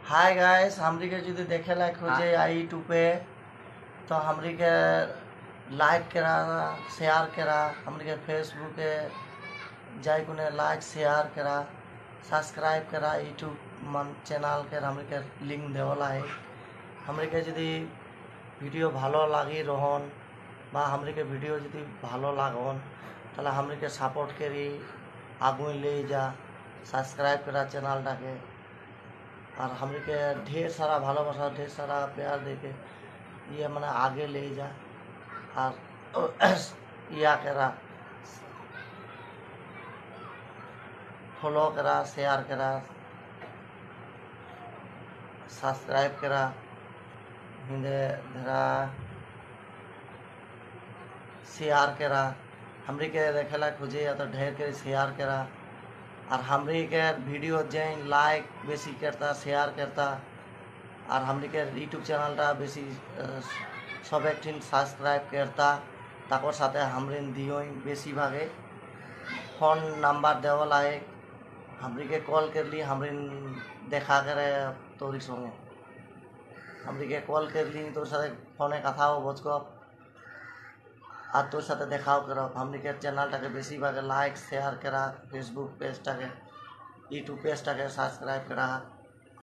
Hi guys, हमरी के यदि देखे लायक हो जाए आई यूट्यूब पे तो हमरी के लाइक करा, शेयर करा। हमरी के फेसबुक के जाए कुने लाइक शेयर करा, सब्सक्राइब करा। यूट्यूब मन चैनल के हमरी के लिंक देवला है। हमरी के यदि वीडियो भालो लागी रहन बा हमरी के वीडियो यदि भालो लागन ताहले हमरी के सपोर्ट करी आगुए ले जा, सब्सक्राइब करा चैनलटाके। और हमरे के ढेर सारा भालोबासा, ढेर सारा प्यार देके ये मने आगे ले जा। और या करा फॉलो करा, शेयर करा, सब्सक्राइब करा। हिंदे धरा शेयर करा। हमरे के देखेला खोजे या तो ढेर के शेयर करा। और हमरे के वीडियो जैन लाइक बेसी करता, शेयर करता। और हमरे के यूट्यूब चैनलटा बेसी सब एक सब्सक्राइब करता। ताकर साथे हमरे दियो बेसी भागे फोन नंबर देवला है। हमरे के कॉल कर ली, हमरे देखा करे तोरी संगे हमरे के कॉल कर ली, तोर साथे फोने कथाओ बचको और तोर साथे देखाओ करो। हमरे के चैनलटाके बेसी भागे लाइक शेयर करा, फेसबुक पेजटाके, यूट्यूब पेजटाके सब्सक्राइब करा।